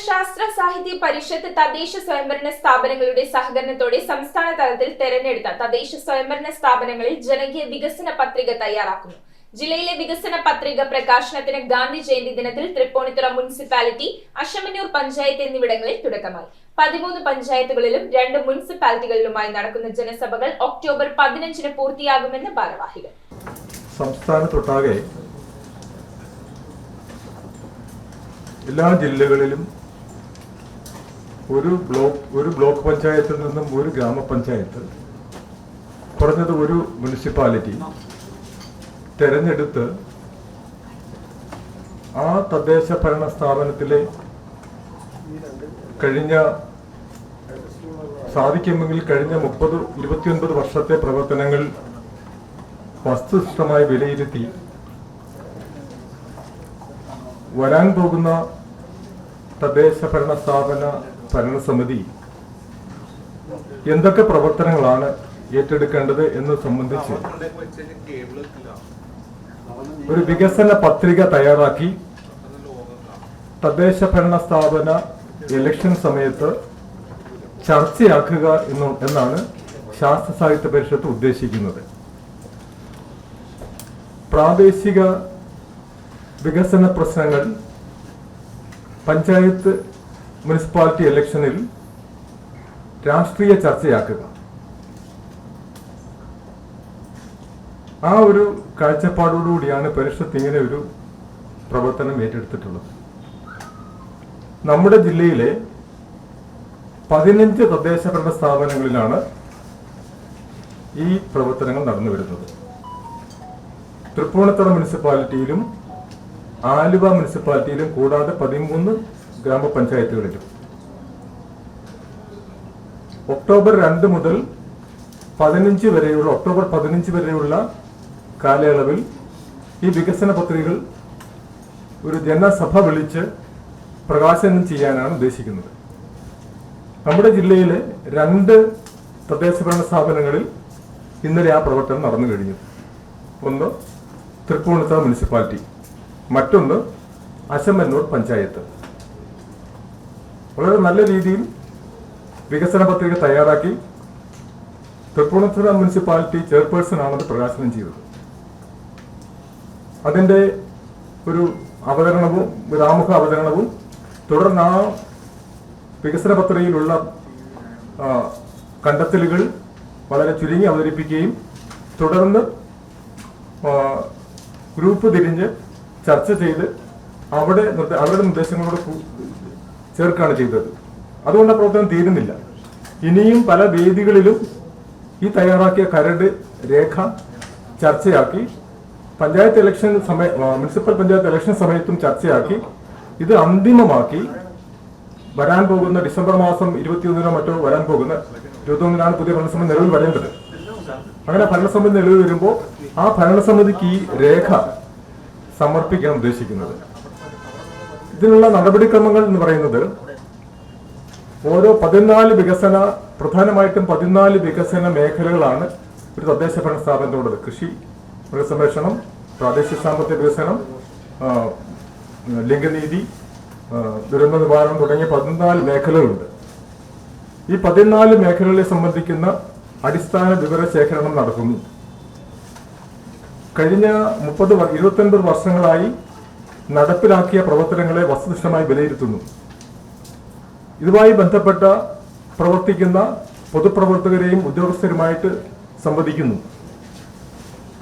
ശാസ്ത്ര സാഹിത്യ പരിഷത്ത് തദ്ദേശ സ്വയംഭരണ സ്ഥാപനങ്ങളുടെ സഹകരണത്തോടെ സംസ്ഥാന തലത്തിൽ തെരഞ്ഞെടുത്ത തദ്ദേശ സ്വയംഭരണ സ്ഥാപനങ്ങളിൽ ജനകീയ വികസന പത്രിക തയ്യാറാക്കുന്നു. ജില്ലയിലെ വികസന പത്രിക പ്രകാശനത്തിന് ഗാന്ധി ജയന്തി ദിനത്തിൽ തൃപ്പൂണിത്തുറ മുനിസിപ്പാലിറ്റി, അശമന്നൂർ പഞ്ചായത്ത് എന്നിവിടങ്ങളിൽ തുടക്കമായി. 13 പഞ്ചായത്തുകളിലും 2 മുനിസിപ്പാലിറ്റികളിലുമായി നടക്കുന്ന ജനസഭകൾ ഒക്ടോബർ 15-ന് പൂർത്തിയാകുമെന്ന് ഭാരവാഹികൾ. സംസ്ഥാനത്തൊട്ടാകെ എല്ലാ ജില്ലകളിലും ഒരു ബ്ലോക്ക് പഞ്ചായത്തിൽ നിന്നും ഒരു ഗ്രാമപഞ്ചായത്ത്, കുറഞ്ഞത് ഒരു മുനിസിപ്പാലിറ്റി തെരഞ്ഞെടുത്ത് ആ തദ്ദേശ ഭരണ സ്ഥാപനത്തിലെ കഴിഞ്ഞ 29 വർഷത്തെ പ്രവർത്തനങ്ങൾ വസ്തുനിഷ്ഠമായി വിലയിരുത്തി വരാൻ പോകുന്ന തദ്ദേശ ഭരണ സ്ഥാപന ഭരണസമിതി എന്തൊക്കെ പ്രവർത്തനങ്ങളാണ് ഏറ്റെടുക്കേണ്ടത് എന്ന് സംബന്ധിച്ച് ഒരു വികസന പത്രിക തയ്യാറാക്കി തദ്ദേശ ഭരണ സ്ഥാപന ഇലക്ഷൻ സമയത്ത് ചർച്ചയാക്കുക എന്നാണ് ശാസ്ത്ര സാഹിത്യ പരിഷത്ത് ഉദ്ദേശിക്കുന്നത്. പ്രാദേശിക വികസന പ്രശ്നങ്ങൾ പഞ്ചായത്ത് മുനിസിപ്പാലിറ്റി ഇലക്ഷനിൽ രാഷ്ട്രീയ ചർച്ചയാക്കുക, ആ ഒരു കാഴ്ചപ്പാടോടുകൂടിയാണ് പരിഷത്ത് ഇങ്ങനെ ഒരു പ്രവർത്തനം ഏറ്റെടുത്തിട്ടുള്ളത്. നമ്മുടെ ജില്ലയിലെ 15 തദ്ദേശ ഭരണ സ്ഥാപനങ്ങളിലാണ് ഈ പ്രവർത്തനങ്ങൾ നടന്നു വരുന്നത്. തൃപ്പൂണിത്തുറ മുനിസിപ്പാലിറ്റിയിലും ആലുവ മുനിസിപ്പാലിറ്റിയിലും കൂടാതെ 13 ഗ്രാമപഞ്ചായത്തുകളിലും ഒക്ടോബർ 2 മുതൽ ഒക്ടോബർ 15 വരെയുള്ള കാലയളവിൽ ഈ വികസന പത്രികകൾ ഒരു ജനസഭ വിളിച്ച് പ്രകാശനം ചെയ്യാനാണ് ഉദ്ദേശിക്കുന്നത്. നമ്മുടെ ജില്ലയിലെ 2 തദ്ദേശ ഭരണ സ്ഥാപനങ്ങളിൽ ഇന്നലെ ആ പ്രവർത്തനം നടന്നു കഴിഞ്ഞു. ഒന്ന് തൃപ്പൂണിത്തുറ മുനിസിപ്പാലിറ്റി, മറ്റൊന്ന് അശമന്നൂർ പഞ്ചായത്ത്. വളരെ നല്ല രീതിയിൽ വികസന പത്രിക തയ്യാറാക്കി തൃപ്പൂണിത്തുറ മുനിസിപ്പാലിറ്റി ചെയർപേഴ്സൺ ആണത് പ്രകാശനം ചെയ്തത്. അതിൻ്റെ ഒരു അവതരണവും ആമുഖ അവതരണവും തുടർന്ന് ആ വികസന പത്രികയിലുള്ള കണ്ടെത്തലുകൾ വളരെ ചുരുങ്ങി അവതരിപ്പിക്കുകയും തുടർന്ന് ഗ്രൂപ്പ് തിരിഞ്ഞ് ചർച്ച ചെയ്ത് അവരുടെ നിർദ്ദേശങ്ങളോട് ചേർക്കാണ് ചെയ്തത്. അതുകൊണ്ട് ആ പ്രവർത്തനം തീരുന്നില്ല. ഇനിയും പല വേദികളിലും ഈ തയ്യാറാക്കിയ കരട് രേഖ ചർച്ചയാക്കി panchayat election municipal panchayat election സമയത്തും ചർച്ചയാക്കി ഇത് അന്തിമമാക്കി വരാൻ പോകുന്ന ഡിസംബർ മാസം 21-നോ മറ്റോ വരാൻ പോകുന്ന 21-നാണ് പുതിയ ഭരണസമിതി നിലവിൽ വരേണ്ടത്. അങ്ങനെ ഭരണസമിതി നിലവിൽ വരുമ്പോൾ ആ ഭരണസമിതിക്ക് ഈ രേഖ സമർപ്പിക്കാൻ ഉദ്ദേശിക്കുന്നത്. ഇതിനുള്ള നടപടിക്രമങ്ങൾ എന്ന് പറയുന്നത് ഓരോ 14 പ്രധാനമായിട്ടും 14 വികസന മേഖലകളാണ് ഒരു തദ്ദേശ ഭരണ സ്ഥാപനത്തിനുള്ളത്. കൃഷി, മൃഗസംരക്ഷണം, പ്രാദേശിക സാമ്പത്തിക വികസനം, ലിംഗനീതി, ദുരന്ത നിവാരണം തുടങ്ങിയ 14 മേഖലകളുണ്ട്. ഈ 14 മേഖലകളെ സംബന്ധിക്കുന്ന അടിസ്ഥാന വിവര ശേഖരണം നടക്കുന്നു. കഴിഞ്ഞ 29 വർഷങ്ങളായി നടപ്പിലാക്കിയ പ്രവർത്തനങ്ങളെ വസ്തുനിഷ്ഠമായി വിലയിരുത്തുന്നു. ഇതുമായി ബന്ധപ്പെട്ട പ്രവർത്തിക്കുന്ന പൊതുപ്രവർത്തകരെയും ഉദ്യോഗസ്ഥരുമായിട്ട് സംവദിക്കുന്നു.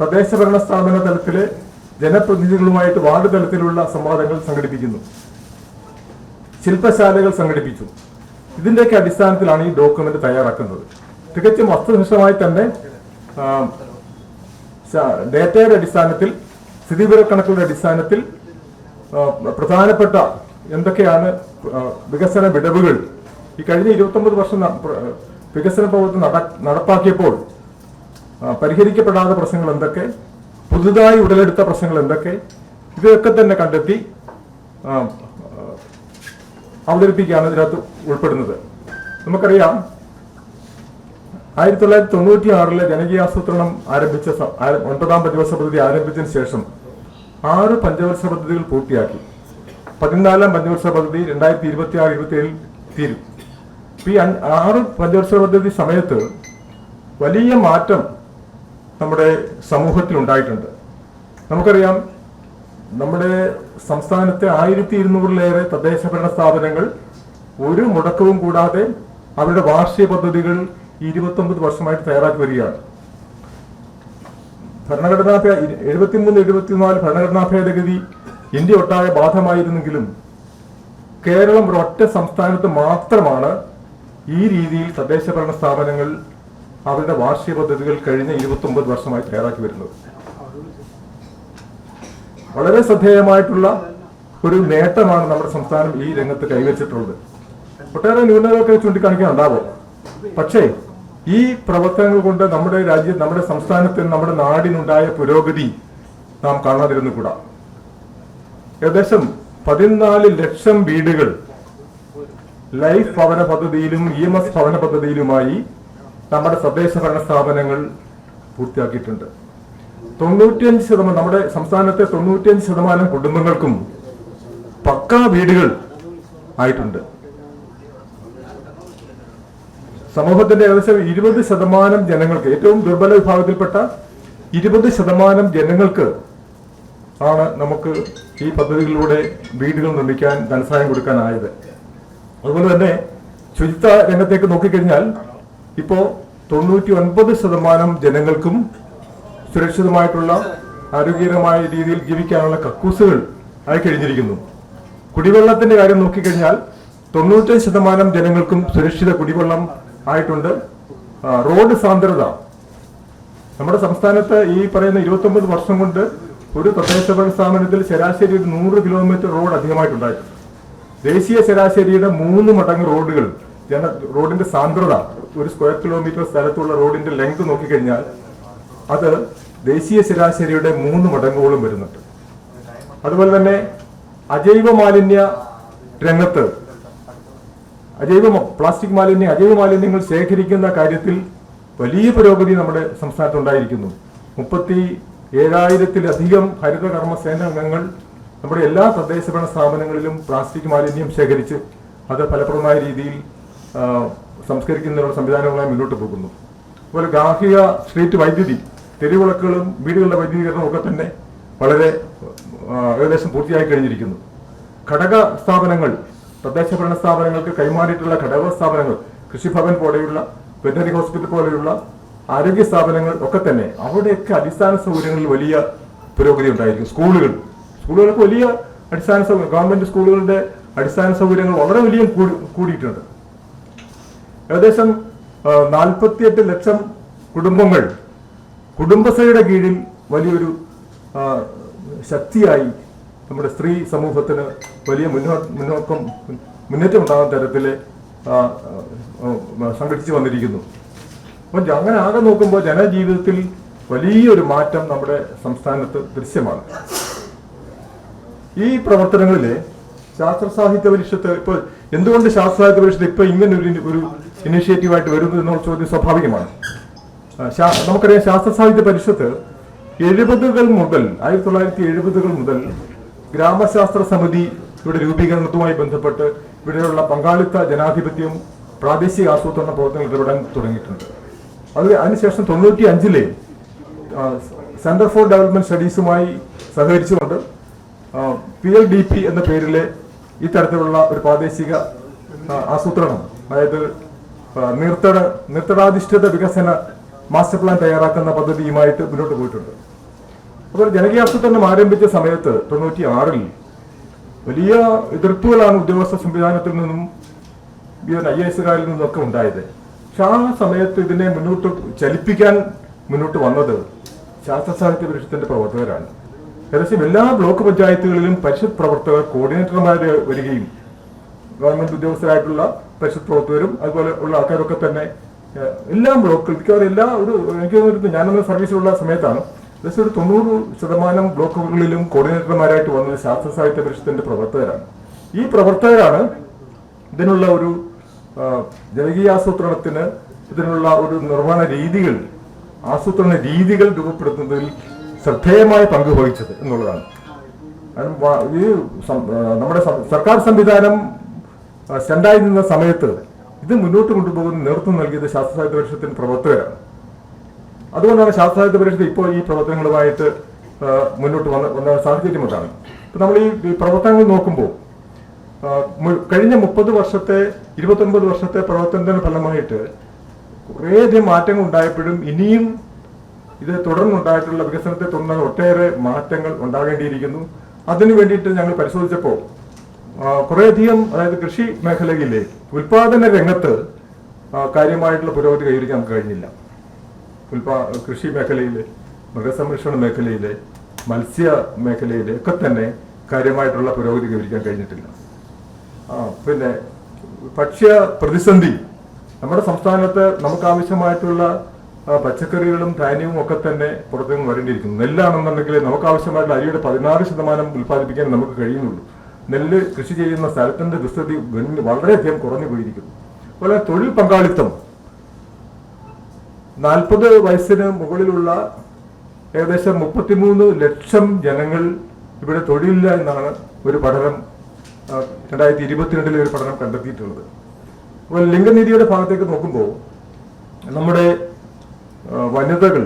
തദ്ദേശ ഭരണ സ്ഥാപന തലത്തിലെ ജനപ്രതിനിധികളുമായിട്ട് വാർഡ് തലത്തിലുള്ള സംവാദങ്ങൾ സംഘടിപ്പിക്കുന്നു. ശില്പശാലകൾ സംഘടിപ്പിച്ചു. ഇതിന്റെയൊക്കെ അടിസ്ഥാനത്തിലാണ് ഈ ഡോക്യുമെന്റ് തയ്യാറാക്കുന്നത്. തികച്ചും വസ്തുനിഷ്ഠമായി തന്നെ ഡേറ്റയുടെ അടിസ്ഥാനത്തിൽ, സ്ഥിതിവിവരക്കണക്കുകളുടെ അടിസ്ഥാനത്തിൽ പ്രധാനപ്പെട്ട എന്തൊക്കെയാണ് വികസന വിടവുകൾ, ഈ കഴിഞ്ഞ 29 വർഷം വികസന പ്രവർത്തനം നടപ്പാക്കിയപ്പോൾ പരിഹരിക്കപ്പെടാത്ത പ്രശ്നങ്ങൾ എന്തൊക്കെ, പുതുതായി ഉടലെടുത്ത പ്രശ്നങ്ങൾ എന്തൊക്കെ, ഇവയൊക്കെ തന്നെ കണ്ടെത്തി അവതരിപ്പിക്കുകയാണ് ഇതിനകത്ത് ഉൾപ്പെടുന്നത്. നമുക്കറിയാം 1996 ജനകീയാസൂത്രണം ആരംഭിച്ച 9ാം പഞ്ചവത്സര പദ്ധതി ആരംഭിച്ചതിന് ശേഷം 6 പഞ്ചവത്സര പദ്ധതികൾ പൂർത്തിയാക്കി. 14ാം പഞ്ചവത്സര പദ്ധതി 2026-27 തീരും. ഈ 6 പഞ്ചവത്സര പദ്ധതി സമയത്ത് വലിയ മാറ്റം നമ്മുടെ സമൂഹത്തിൽ ഉണ്ടായിട്ടുണ്ട്. നമുക്കറിയാം, നമ്മുടെ സംസ്ഥാനത്തെ 1200-ലേറെ തദ്ദേശ ഭരണ സ്ഥാപനങ്ങൾ ഒരു മുടക്കവും കൂടാതെ അവരുടെ വാർഷിക പദ്ധതികൾ 29 വർഷമായിട്ട് തയ്യാറാക്കി വരികയാണ്. ഭരണഘടനാ 73-74 ഭരണഘടനാ ഭേദഗതി ഇന്ത്യ ഒട്ടാകെ ബാധകമായിരുന്നെങ്കിലും കേരളം ഒരൊറ്റ സംസ്ഥാനത്ത് മാത്രമാണ് ഈ രീതിയിൽ തദ്ദേശ ഭരണ സ്ഥാപനങ്ങൾ അവരുടെ വാർഷിക പദ്ധതികൾ കഴിഞ്ഞ 29 വർഷമായി തയ്യാറാക്കി വരുന്നത്. വളരെ ശ്രദ്ധേയമായിട്ടുള്ള ഒരു നേട്ടമാണ് നമ്മുടെ സംസ്ഥാനം ഈ രംഗത്ത് കൈവരിച്ചിട്ടുള്ളത്. ഒട്ടേറെ ന്യൂനതകളൊക്കെ ചൂണ്ടിക്കാണിക്കാനുണ്ടാവും. പക്ഷേ ഈ പ്രവർത്തനങ്ങൾ കൊണ്ട് നമ്മുടെ രാജ്യം, നമ്മുടെ സംസ്ഥാനത്തിന്, നമ്മുടെ നാടിനുണ്ടായ പുരോഗതി നാം കാണാതിരുന്നുകൂടാ. ഏകദേശം 14 ലക്ഷം വീടുകൾ ലൈഫ് ഭവന പദ്ധതിയിലും EMS ഭവന പദ്ധതിയിലുമായി നമ്മുടെ തദ്ദേശ ഭരണ സ്ഥാപനങ്ങൾ പൂർത്തിയാക്കിയിട്ടുണ്ട്. 95% നമ്മുടെ സംസ്ഥാനത്തെ 95% കുടുംബങ്ങൾക്കും പക്കാ വീടുകൾ ആയിട്ടുണ്ട്. സമൂഹത്തിന്റെ ഏകദേശം 20% ജനങ്ങൾക്ക്, ഏറ്റവും ദുർബല വിഭാഗത്തിൽപ്പെട്ട 20% ജനങ്ങൾക്ക് ആണ് നമുക്ക് ഈ പദ്ധതികളിലൂടെ വീടുകൾ നിർമ്മിക്കാൻ ധനസഹായം കൊടുക്കാനായത്. അതുപോലെ തന്നെ ശുചിത്വ രംഗത്തേക്ക് നോക്കിക്കഴിഞ്ഞാൽ ഇപ്പോ 99% ജനങ്ങൾക്കും സുരക്ഷിതമായിട്ടുള്ള ആരോഗ്യകരമായ രീതിയിൽ ജീവിക്കാനുള്ള കക്കൂസുകൾ ആയി കഴിഞ്ഞിരിക്കുന്നു. കുടിവെള്ളത്തിന്റെ കാര്യം നോക്കിക്കഴിഞ്ഞാൽ 95% ജനങ്ങൾക്കും സുരക്ഷിത കുടിവെള്ളം ആയിട്ടുണ്ട്. റോഡ് സാന്ദ്രത നമ്മുടെ സംസ്ഥാനത്ത് ഈ പറയുന്ന 29 വർഷം കൊണ്ട് ഒരു തദ്ദേശ ഭരണ സ്ഥാപനത്തിൽ ശരാശരി 100 കിലോമീറ്റർ റോഡ് അധികമായിട്ടുണ്ടായിട്ടുണ്ട്. ദേശീയ ശരാശരിയുടെ 3 മടങ്ങ് റോഡുകൾ, റോഡിന്റെ സാന്ദ്രത, ഒരു സ്ക്വയർ കിലോമീറ്റർ സ്ഥലത്തുള്ള റോഡിന്റെ ലെങ്ത് നോക്കിക്കഴിഞ്ഞാൽ അത് ദേശീയ ശരാശരിയുടെ 3 മടങ്ങോളം വരുന്നുണ്ട്. അതുപോലെ തന്നെ അജൈവ മാലിന്യ രംഗത്ത് പ്ലാസ്റ്റിക് മാലിന്യം, അജൈവ മാലിന്യങ്ങൾ ശേഖരിക്കുന്ന കാര്യത്തിൽ വലിയ പുരോഗതി നമ്മുടെ സംസ്ഥാനത്ത് ഉണ്ടായിരിക്കുന്നു. 37,000-ലധികം ഹരിത കർമ്മസേന അംഗങ്ങൾ നമ്മുടെ എല്ലാ തദ്ദേശ ഭരണ സ്ഥാപനങ്ങളിലും പ്ലാസ്റ്റിക് മാലിന്യം ശേഖരിച്ച് അത് ഫലപ്രദമായ രീതിയിൽ സംസ്കരിക്കുന്നതിനുള്ള സംവിധാനങ്ങളായി മുന്നോട്ട് പോകുന്നു. അതുപോലെ ഗാർഹിക സ്ട്രീറ്റ് വൈദ്യുതി, തെരുവിളക്കുകളും വീടുകളുടെ വൈദ്യുതീകരണവും ഒക്കെ തന്നെ വളരെ ഏകദേശം പൂർത്തിയായി കഴിഞ്ഞിരിക്കുന്നു. ഘടക സ്ഥാപനങ്ങൾ, തദ്ദേശ ഭരണ സ്ഥാപനങ്ങൾക്ക് കൈമാറിയിട്ടുള്ള ഘടക സ്ഥാപനങ്ങൾ, കൃഷിഭവൻ പോലെയുള്ള, വെറ്ററിനറി ഹോസ്പിറ്റൽ പോലെയുള്ള ആരോഗ്യ സ്ഥാപനങ്ങൾ ഒക്കെ തന്നെ അവിടെയൊക്കെ അടിസ്ഥാന സൗകര്യങ്ങളിൽ വലിയ പുരോഗതി ഉണ്ടായിരിക്കും. സ്കൂളുകൾക്ക് വലിയ അടിസ്ഥാന സൗകര്യം, ഗവൺമെന്റ് സ്കൂളുകളുടെ അടിസ്ഥാന സൗകര്യങ്ങൾ വളരെ വലിയ കൂടിയിട്ടുണ്ട്. ഏകദേശം 48 ലക്ഷം കുടുംബങ്ങൾ കുടുംബശ്രീയുടെ കീഴിൽ വലിയൊരു ശക്തിയായി നമ്മുടെ സ്ത്രീ സമൂഹത്തിന് വലിയ മുന്നേറ്റം ഉണ്ടാകുന്ന തരത്തിൽ സംഘടിച്ചു വന്നിരിക്കുന്നു. അപ്പൊ അങ്ങനെ ആകെ നോക്കുമ്പോൾ ജനജീവിതത്തിൽ വലിയൊരു മാറ്റം നമ്മുടെ സംസ്ഥാനത്ത് ദൃശ്യമാണ്. ഈ പ്രവർത്തനങ്ങളിലെ ശാസ്ത്ര സാഹിത്യ പരിഷത്ത് ഇപ്പോൾ എന്തുകൊണ്ട് ശാസ്ത്ര സാഹിത്യ പരിഷത്ത് ഇപ്പൊ ഇങ്ങനെ ഒരു ഇനിഷ്യേറ്റീവായിട്ട് വരുന്നു എന്നുള്ള ചോദ്യം സ്വാഭാവികമാണ്. നമുക്കറിയാം, ശാസ്ത്ര സാഹിത്യ പരിഷത്ത് 1970 മുതൽ ഗ്രാമശാസ്ത്ര സമിതി ഇവിടെ രൂപീകരണത്തുമായി ബന്ധപ്പെട്ട് ഇവിടെയുള്ള പങ്കാളിത്ത ജനാധിപത്യം, പ്രാദേശിക ആസൂത്രണ പ്രവർത്തനങ്ങൾ ഇടപെടാൻ തുടങ്ങിയിട്ടുണ്ട്. അതിനുശേഷം 95-ലെ സെന്റർ ഫോർ ഡെവലപ്മെന്റ് സ്റ്റഡീസുമായി സഹകരിച്ചുകൊണ്ട് PLDP എന്ന പേരിലെ ഇത്തരത്തിലുള്ള ഒരു പ്രാദേശിക ആസൂത്രണം, അതായത് നീർത്തടാധിഷ്ഠിത വികസന മാസ്റ്റർ പ്ലാൻ തയ്യാറാക്കുന്ന പദ്ധതിയുമായിട്ട് മുന്നോട്ട് പോയിട്ടുണ്ട്. അപ്പോൾ ജനകീയാസൂത്രണം ആരംഭിച്ച സമയത്ത് 96-ൽ വലിയ എതിർപ്പുകളാണ് ഉദ്യോഗസ്ഥ സംവിധാനത്തിൽ നിന്നും IAS-കാരിൽ നിന്നൊക്കെ ഉണ്ടായത്. പക്ഷെ ആ സമയത്ത് ഇതിനെ ചലിപ്പിക്കാൻ മുന്നോട്ട് വന്നത് ശാസ്ത്ര സാഹിത്യ പരിഷത്തിന്റെ പ്രവർത്തകരാണ്. ഏകദേശം എല്ലാ ബ്ലോക്ക് പഞ്ചായത്തുകളിലും പരിഷത്ത് പ്രവർത്തകർ കോർഡിനേറ്റർമാർ വരികയും ഗവൺമെന്റ് ഉദ്യോഗസ്ഥരായിട്ടുള്ള പരിഷത്ത് പ്രവർത്തകരും അതുപോലെ ഉള്ള ആൾക്കാരൊക്കെ തന്നെ എല്ലാ ബ്ലോക്കുകൾ എനിക്ക് തോന്നുന്നു ഞാനൊന്ന് സർവീസിലുള്ള സമയത്താണ് ഏകദേശം ഒരു 90% ബ്ലോക്കുകളിലും കോർഡിനേറ്റർമാരായിട്ട് വന്നത് ശാസ്ത്ര സാഹിത്യ പരിഷത്തിന്റെ പ്രവർത്തകരാണ്. ഈ പ്രവർത്തകരാണ് ഇതിനുള്ള ഒരു ജനകീയാസൂത്രണത്തിന് ഇതിനുള്ള ഒരു നിർവഹണ ആസൂത്രണ രീതികൾ രൂപപ്പെടുത്തുന്നതിൽ ശ്രദ്ധേയമായ പങ്ക് വഹിച്ചത് എന്നുള്ളതാണ്. ഈ നമ്മുടെ സർക്കാർ സംവിധാനം സ്റ്റണ്ടായി നിന്ന സമയത്ത് ഇത് മുന്നോട്ട് കൊണ്ടുപോകുന്ന നേതൃത്വം നൽകിയത് ശാസ്ത്ര സാഹിത്യ പരിഷത്തിന്റെ പ്രവർത്തകരാണ്. അതുകൊണ്ടാണ് ശാസ്ത്ര സാഹിത്യ പരിഷത്ത് ഇപ്പോൾ ഈ പ്രവർത്തനങ്ങളുമായിട്ട് മുന്നോട്ട് വന്ന സാഹചര്യം അതാണ്. ഇപ്പൊ നമ്മൾ ഈ പ്രവർത്തനങ്ങൾ നോക്കുമ്പോൾ കഴിഞ്ഞ 30 വർഷത്തെ 29 വർഷത്തെ പ്രവർത്തനത്തിന്റെ ഫലമായിട്ട് കുറേയധികം മാറ്റങ്ങൾ ഉണ്ടായപ്പോഴും ഇനിയും ഇത് തുടർന്നുണ്ടായിട്ടുള്ള വികസനത്തെ തുടർന്ന് ഒട്ടേറെ മാറ്റങ്ങൾ ഉണ്ടാകേണ്ടിയിരിക്കുന്നു. അതിനു വേണ്ടിയിട്ട് ഞങ്ങൾ പരിശോധിച്ചപ്പോൾ കുറേയധികം, അതായത് കൃഷി മേഖലയിലെ ഉൽപാദന രംഗത്ത് കാര്യമായിട്ടുള്ള പുരോഗതി കൈവരിക്കാൻ നമുക്ക് കഴിഞ്ഞില്ല. കൃഷി മേഖലയിലെ, മൃഗസംരക്ഷണ മേഖലയിലെ, മത്സ്യ മേഖലയിലെ ഒക്കെ തന്നെ കാര്യമായിട്ടുള്ള പുരോഗതി കൈവരിക്കാൻ കഴിഞ്ഞിട്ടില്ല. പിന്നെ ഭക്ഷ്യ പ്രതിസന്ധി, നമ്മുടെ സംസ്ഥാനത്ത് നമുക്ക് ആവശ്യമായിട്ടുള്ള പച്ചക്കറികളും ധാന്യവും ഒക്കെ തന്നെ പുറത്തുനിന്ന് വരേണ്ടിയിരിക്കുന്നു. നെല്ലാണെന്നുണ്ടെങ്കിൽ നമുക്ക് ആവശ്യമായിട്ടുള്ള അരിയുടെ 16% ഉൽപ്പാദിപ്പിക്കാൻ നമുക്ക് കഴിയുന്നുള്ളൂ. നെല്ല് കൃഷി ചെയ്യുന്ന സ്ഥലത്തിന്റെ വിസ്തൃതി വളരെയധികം കുറഞ്ഞു പോയിരിക്കുന്നു. അതുപോലെ തൊഴിൽ പങ്കാളിത്തം, 40 വയസ്സിന് മുകളിലുള്ള ഏകദേശം 33 ലക്ഷം ജനങ്ങൾ ഇവിടെ തൊഴിലില്ല എന്നാണ് ഒരു പഠനം 2022 ഒരു പഠനം കണ്ടെത്തിയിട്ടുള്ളത്. അപ്പോൾ ലിംഗനീതിയുടെ ഭാഗത്തേക്ക് നോക്കുമ്പോൾ നമ്മുടെ വനിതകൾ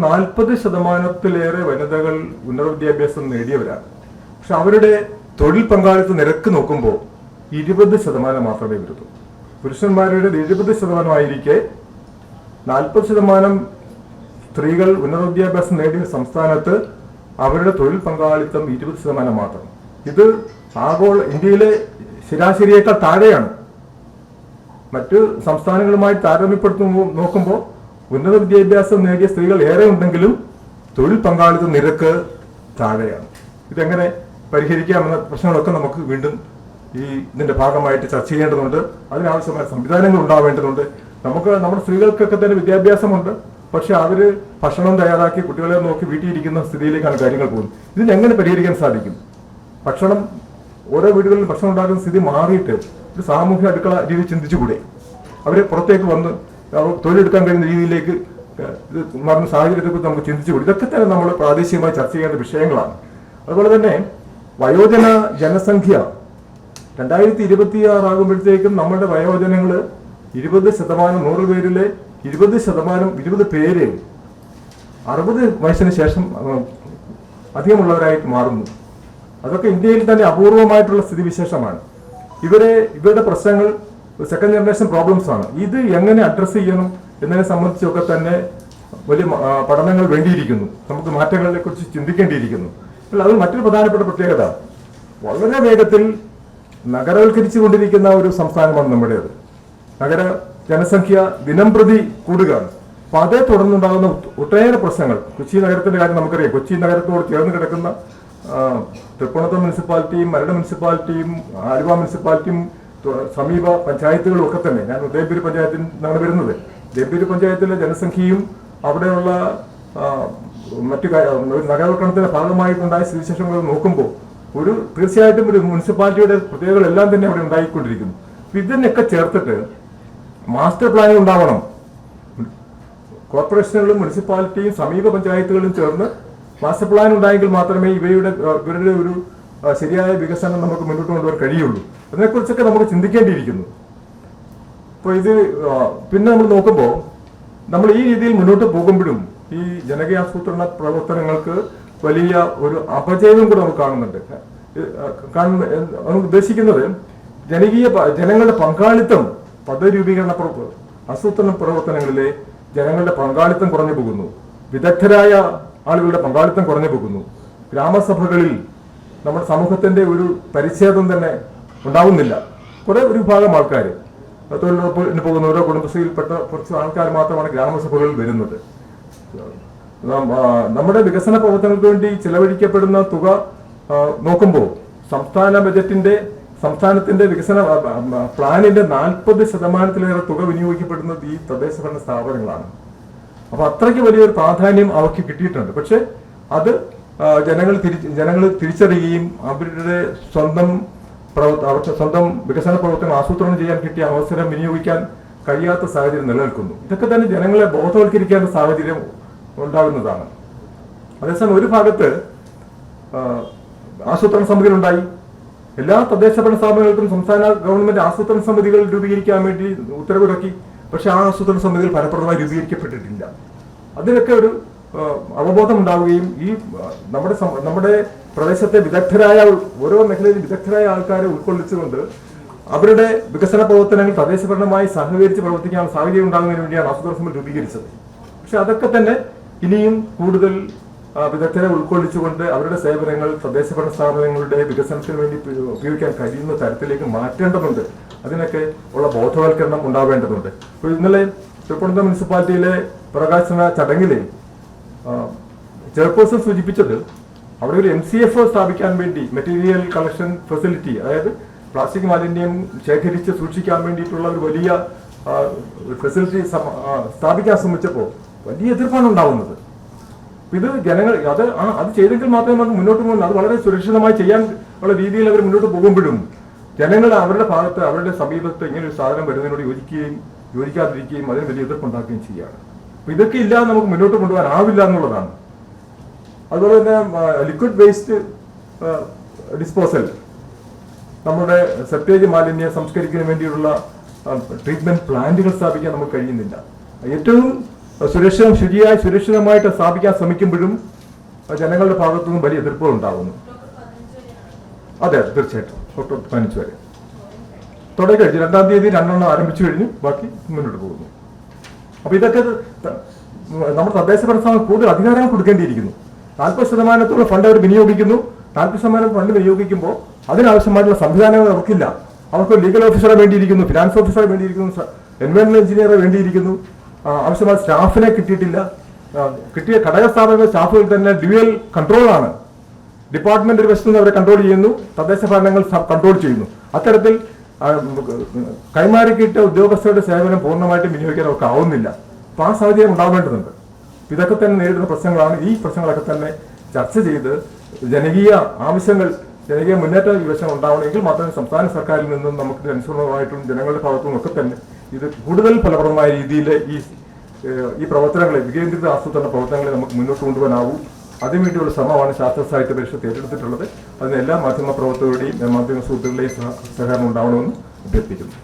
40% വനിതകൾ ഉന്നത വിദ്യാഭ്യാസം നേടിയവരാണ്. പക്ഷെ അവരുടെ തൊഴിൽ പങ്കാളിത്ത നിരക്ക് നോക്കുമ്പോൾ 20% മാത്രമേ വരുള്ളൂ. പുരുഷന്മാരുടെ 70% ആയിരിക്കെ 40% സ്ത്രീകൾ ഉന്നത വിദ്യാഭ്യാസം നേടിയ സംസ്ഥാനത്ത് അവരുടെ തൊഴിൽ പങ്കാളിത്തം 20% മാത്രം. ഇത് ഇന്ത്യയിലെ ശരാശരിയേക്കാൾ താഴെയാണ്. മറ്റ് സംസ്ഥാനങ്ങളുമായി താരതമ്യപ്പെടുത്തുമ്പോൾ നോക്കുമ്പോൾ ഉന്നത വിദ്യാഭ്യാസം നേടിയ സ്ത്രീകൾ ഏറെ ഉണ്ടെങ്കിലും തൊഴിൽ പങ്കാളിത്ത നിരക്ക് താഴെയാണ്. ഇതെങ്ങനെ പരിഹരിക്കാമെന്ന പ്രശ്നങ്ങളൊക്കെ നമുക്ക് വീണ്ടും ഇതിന്റെ ഭാഗമായിട്ട് ചർച്ച ചെയ്യേണ്ടതുണ്ട്. അതിനാവശ്യമായ സംവിധാനങ്ങൾ ഉണ്ടാവേണ്ടതുണ്ട്. നമ്മുടെ സ്ത്രീകൾക്കൊക്കെ തന്നെ വിദ്യാഭ്യാസമുണ്ട്, പക്ഷെ അവര് ഭക്ഷണം തയ്യാറാക്കി കുട്ടികളെ നോക്കി വീട്ടിലിരിക്കുന്ന സ്ഥിതിയിലേക്കാണ് കാര്യങ്ങൾ പോകുന്നത്. ഇതിനെങ്ങനെ പരിഹരിക്കാൻ സാധിക്കും? ഭക്ഷണം, ഓരോ വീടുകളിലും ഭക്ഷണം ഉണ്ടാക്കുന്ന സ്ഥിതി മാറിയിട്ട് ഒരു സാമൂഹ്യ അടുക്കള രീതി ചിന്തിച്ചുകൂടെ? അവരെ പുറത്തേക്ക് വന്ന് തൊഴിലെടുക്കാൻ കഴിയുന്ന രീതിയിലേക്ക് മാറുന്ന സാഹചര്യത്തെക്കുറിച്ച് നമുക്ക് ചിന്തിച്ചുകൂടി? ഇതൊക്കെ തന്നെ നമ്മൾ പ്രാദേശികമായി ചർച്ച ചെയ്യേണ്ട വിഷയങ്ങളാണ്. അതുപോലെ തന്നെ വയോജന ജനസംഖ്യ 2026 ആകുമ്പോഴത്തേക്കും നമ്മുടെ വയോജനങ്ങൾ 20%, 100 പേരിലെ 20% പേര് 60 വയസ്സിന് ശേഷം അധികമുള്ളവരായിട്ട് മാറുന്നു. അതൊക്കെ ഇന്ത്യയിൽ തന്നെ അപൂർവമായിട്ടുള്ള സ്ഥിതിവിശേഷമാണ്. ഇവരുടെ പ്രശ്നങ്ങൾ സെക്കൻഡ് ജനറേഷൻ പ്രോബ്ലംസ് ആണ്. ഇത് എങ്ങനെ അഡ്രസ്സ് ചെയ്യണം എന്നതിനെ സംബന്ധിച്ചൊക്കെ തന്നെ വലിയ പഠനങ്ങൾ വേണ്ടിയിരിക്കുന്നു. നമുക്ക് മാറ്റങ്ങളെ കുറിച്ച് ചിന്തിക്കേണ്ടിയിരിക്കുന്നു. അത് മറ്റൊരു പ്രധാനപ്പെട്ട പ്രത്യേകത, വളരെ വേഗത്തിൽ നഗരവൽക്കരിച്ചുകൊണ്ടിരിക്കുന്ന ഒരു സംസ്ഥാനമാണ് നമ്മുടേത്. നഗര ജനസംഖ്യ ദിനം പ്രതി കൂടുകയാണ്. അപ്പൊ അതേ തുടർന്നുണ്ടാകുന്ന ഒട്ടേറെ പ്രശ്നങ്ങൾ, കൊച്ചി നഗരത്തിന്റെ കാര്യം നമുക്കറിയാം. കൊച്ചി നഗരത്തോട് ചേർന്ന് കിടക്കുന്ന തൃപ്പൂണിത്തുറ മുനിസിപ്പാലിറ്റിയും, മരട് മുനിസിപ്പാലിറ്റിയും, ആലുവ മുനിസിപ്പാലിറ്റിയും, സമീപ പഞ്ചായത്തുകളും ഒക്കെ തന്നെ, ഞാൻ ഉദയംപേരൂർ പഞ്ചായത്തിൽ നിന്നാണ് വരുന്നത്. ഉദയംപേരൂർ പഞ്ചായത്തിലെ ജനസംഖ്യയും അവിടെയുള്ള മറ്റു നഗരവൽക്കരണത്തിന്റെ ഭാഗമായിട്ടുണ്ടായ സ്ഥിതിവിശേഷങ്ങൾ നോക്കുമ്പോൾ തീർച്ചയായിട്ടും ഒരു മുനിസിപ്പാലിറ്റിയുടെ പ്രത്യേകതകളെല്ലാം തന്നെ അവിടെ ഉണ്ടായിക്കൊണ്ടിരിക്കുന്നു. ഇതിനൊക്കെ ചേർത്തിട്ട് മാസ്റ്റർ പ്ലാൻ ഉണ്ടാവണം. കോർപ്പറേഷനുകളും മുനിസിപ്പാലിറ്റിയും സമീപ പഞ്ചായത്തുകളും ചേർന്ന് മാസ്റ്റർ പ്ലാൻ ഉണ്ടായെങ്കിൽ മാത്രമേ ഇവരുടെ ഒരു ശരിയായ വികസനം നമുക്ക് മുന്നോട്ട് കൊണ്ടുപോകാൻ കഴിയുള്ളൂ. അതിനെക്കുറിച്ചൊക്കെ നമുക്ക് ചിന്തിക്കേണ്ടിയിരിക്കുന്നു. അപ്പോൾ പിന്നെ നമ്മൾ നോക്കുമ്പോൾ നമ്മൾ ഈ രീതിയിൽ മുന്നോട്ട് പോകുമ്പോഴും ഈ ജനകീയാസൂത്രണ പ്രവർത്തനങ്ങൾക്ക് വലിയ ഒരു അപജയവും കൂടെ നമുക്ക് കാണുന്നുണ്ട്. ഉദ്ദേശിക്കുന്നത് ജനങ്ങളുടെ പങ്കാളിത്തം, പദ്ധതി രൂപീകരണ ആസൂത്രണ പ്രവർത്തനങ്ങളിലെ ജനങ്ങളുടെ പങ്കാളിത്തം കുറഞ്ഞു പോകുന്നു. വിദഗ്ധരായ ആളുകളുടെ പങ്കാളിത്തം കുറഞ്ഞു പോകുന്നു. ഗ്രാമസഭകളിൽ നമ്മുടെ സമൂഹത്തിന്റെ ഒരു പരിച്ഛേദം തന്നെ ഉണ്ടാവുന്നില്ല. ഒരു വിഭാഗം ആൾക്കാർ, തൊഴിലുറപ്പിന് പോകുന്നവരോ കുടുംബശ്രീയിൽപ്പെട്ട കുറച്ച് ആൾക്കാർ മാത്രമാണ് ഗ്രാമസഭകളിൽ വരുന്നത്. നമ്മുടെ വികസന പ്രവർത്തനങ്ങൾക്ക് വേണ്ടി ചിലവഴിക്കപ്പെടുന്ന തുക നോക്കുമ്പോൾ സംസ്ഥാനത്തിന്റെ വികസന പ്ലാനിന്റെ 40%-ലേറെ തുക വിനിയോഗിക്കപ്പെടുന്നത് ഈ തദ്ദേശ ഭരണ സ്ഥാപനങ്ങളാണ്. അപ്പൊ അത്രയ്ക്ക് വലിയൊരു പ്രാധാന്യം അവർക്ക് കിട്ടിയിട്ടുണ്ട്. പക്ഷെ അത് ജനങ്ങൾ തിരിച്ചറിയുകയും അവരുടെ സ്വന്തം വികസന പ്രവർത്തനം ആസൂത്രണം ചെയ്യാൻ കിട്ടിയ അവസരം വിനിയോഗിക്കാൻ കഴിയാത്ത സാഹചര്യം നിലനിൽക്കുന്നു. ഇതൊക്കെ തന്നെ ജനങ്ങളെ ബോധവൽക്കരിക്കേണ്ട സാഹചര്യം ഉണ്ടാകുന്നതാണ്. അതേസമയം ഒരു ഭാഗത്ത് ആസൂത്രണ സമിതികളുണ്ടായി. എല്ലാ തദ്ദേശ ഭരണ സ്ഥാപനങ്ങൾക്കും സംസ്ഥാന ഗവൺമെന്റ് ആസൂത്രണ സമിതികൾ രൂപീകരിക്കാൻ വേണ്ടി ഉത്തരവിറക്കി. പക്ഷെ ആ ആസൂത്രണ സമിതികൾ ഫലപ്രദമായി രൂപീകരിക്കപ്പെട്ടിട്ടില്ല. അതിനൊക്കെ ഒരു അവബോധം ഉണ്ടാവുകയും ഈ നമ്മുടെ പ്രദേശത്തെ വിദഗ്ധരായ ഓരോ മേഖലയിലും വിദഗ്ധരായ ആൾക്കാരെ ഉൾക്കൊള്ളിച്ചുകൊണ്ട് അവരുടെ വികസന പ്രവർത്തനങ്ങൾ തദ്ദേശഭരണമായി സഹകരിച്ച് പ്രവർത്തിക്കാൻ സാഹചര്യം ഉണ്ടാകുന്നതിന് വേണ്ടിയാണ് ആസൂത്രണ സമിതി രൂപീകരിച്ചത്. പക്ഷെ അതൊക്കെ തന്നെ ഇനിയും കൂടുതൽ വിദഗ്ധരെ ഉൾക്കൊള്ളിച്ചുകൊണ്ട് അവരുടെ സേവനങ്ങൾ തദ്ദേശഭരണ സ്ഥാപനങ്ങളുടെ വികസനത്തിന് വേണ്ടി ഉപയോഗിക്കാൻ കഴിയുന്ന തരത്തിലേക്ക് മാറ്റേണ്ടതുണ്ട്. അതിനൊക്കെ ഉള്ള ബോധവൽക്കരണം ഉണ്ടാവേണ്ടതുണ്ട്. ഇപ്പോൾ ഇന്നലെ തിരുവനന്തപുരം മുനിസിപ്പാലിറ്റിയിലെ പ്രകാശന ചടങ്ങിൽ ചെയർപേഴ്സൺ സൂചിപ്പിച്ചത് അവിടെ ഒരു MCF സ്ഥാപിക്കാൻ വേണ്ടി മെറ്റീരിയൽ കളക്ഷൻ ഫെസിലിറ്റി, അതായത് പ്ലാസ്റ്റിക് മാലിന്യം ശേഖരിച്ച് സൂക്ഷിക്കാൻ വേണ്ടിയിട്ടുള്ള ഒരു വലിയ ഫെസിലിറ്റി സ്ഥാപിക്കാൻ ശ്രമിച്ചപ്പോൾ വലിയ എതിർപ്പാണ് ഉണ്ടാവുന്നത്. ഇത് ജനങ്ങൾ അത് ചെയ്തെങ്കിൽ മാത്രമേ നമുക്ക് മുന്നോട്ട് പോകുന്നു. അത് വളരെ സുരക്ഷിതമായി ചെയ്യാൻ ഉള്ള രീതിയിൽ അവർ മുന്നോട്ട് പോകുമ്പോഴും ജനങ്ങൾ അവരുടെ ഭാഗത്ത് അവരുടെ സമീപത്ത് ഇങ്ങനെ ഒരു സാധനം വരുന്നതിനോട് യോജിക്കാതിരിക്കുകയും അതിന് വലിയ എതിർപ്പുണ്ടാക്കുകയും ചെയ്യുകയാണ്. അപ്പൊ ഇതൊക്കെ ഇല്ലാതെ നമുക്ക് മുന്നോട്ട് കൊണ്ടുപോകാനാവില്ല എന്നുള്ളതാണ്. അതുപോലെ തന്നെ ലിക്വിഡ് വേസ്റ്റ് ഡിസ്പോസൽ, നമ്മുടെ സെപ്റ്റേജ് മാലിന്യം സംസ്കരിക്കുന്നതിന് വേണ്ടിയുള്ള ട്രീറ്റ്മെന്റ് പ്ലാന്റുകൾ സ്ഥാപിക്കാൻ നമുക്ക് കഴിയുന്നില്ല. ഏറ്റവും സുരക്ഷിതമായിട്ട് സ്ഥാപിക്കാൻ ശ്രമിക്കുമ്പോഴും ജനങ്ങളുടെ ഭാഗത്തുനിന്നും വലിയ എതിർപ്പുകൾ ഉണ്ടാകുന്നു. അതെ, തീർച്ചയായിട്ടും ഒക്ടോബർ 15 വരെ തുടങ്ങി കഴിഞ്ഞു. 2-ാം തീയതി 2 ആരംഭിച്ചു കഴിഞ്ഞു, ബാക്കി മുന്നോട്ട് പോകുന്നു. അപ്പൊ ഇതൊക്കെ നമ്മുടെ തദ്ദേശ ഭരണ സ്ഥാപനം കൂടുതൽ അധികാരങ്ങൾ കൊടുക്കേണ്ടിയിരിക്കുന്നു. 40% ഫണ്ട് അവർ വിനിയോഗിക്കുന്നു. 40% ഫണ്ട് വിനിയോഗിക്കുമ്പോൾ അതിനാവശ്യമായിട്ടുള്ള സംവിധാനങ്ങൾ അവർക്കില്ല. അവർക്ക് ലീഗൽ ഓഫീസറെ വേണ്ടിയിരിക്കുന്നു, ഫിനാൻസ് ഓഫീസറെ വേണ്ടിയിരിക്കുന്നു, എൻവയോൺമെന്റ് എഞ്ചിനീയറെ വേണ്ടിയിരിക്കുന്നു. ആവശ്യമായ സ്റ്റാഫിനെ കിട്ടിയിട്ടില്ല. കിട്ടിയ ഘടക സ്ഥാപന സ്റ്റാഫുകൾ തന്നെ ഡ്യുവൽ കൺട്രോളാണ്. ഡിപ്പാർട്ട്മെന്റ് ഒരു വശത്ത് നിന്ന് അവരെ കൺട്രോൾ ചെയ്യുന്നു, തദ്ദേശ ഭരണങ്ങൾ കൺട്രോൾ ചെയ്യുന്നു. അത്തരത്തിൽ കൈമാറിക്കിട്ട ഉദ്യോഗസ്ഥരുടെ സേവനം പൂർണ്ണമായിട്ടും വിനിയോഗിക്കാൻ അവർക്ക് ആവുന്നില്ല. അപ്പൊ ആ സാഹചര്യം ഉണ്ടാവേണ്ടതുണ്ട്. ഇതൊക്കെ തന്നെ നേരിടുന്ന പ്രശ്നങ്ങളാണ്. ഈ പ്രശ്നങ്ങളൊക്കെ തന്നെ ചർച്ച ചെയ്ത് ജനകീയ മുന്നേറ്റ വിവശം ഉണ്ടാവണമെങ്കിൽ മാത്രമേ സംസ്ഥാന സർക്കാരിൽ നിന്നും നമുക്ക് അനുസൃതമായിട്ടും ജനങ്ങളുടെ ഭാഗത്തും ഒക്കെ തന്നെ ഇത് കൂടുതൽ ഫലപ്രദമായ രീതിയിൽ ഈ പ്രവർത്തനങ്ങളെ വികേന്ദ്രിത ആസൂത്രണ പ്രവർത്തനങ്ങളെ നമുക്ക് മുന്നോട്ട് കൊണ്ടുപോകാനാവൂ. അതിനുവേണ്ടിയുള്ള ശ്രമമാണ് ശാസ്ത്ര സാഹിത്യ പരിഷത്ത് ഏറ്റെടുത്തിട്ടുള്ളത്. അതിന് എല്ലാ മാധ്യമ പ്രവർത്തകരുടെയും മാധ്യമ സുഹൃത്തുക്കളുടെയും സഹകരണം ഉണ്ടാവണമെന്ന് അഭ്യർത്ഥിക്കുന്നു.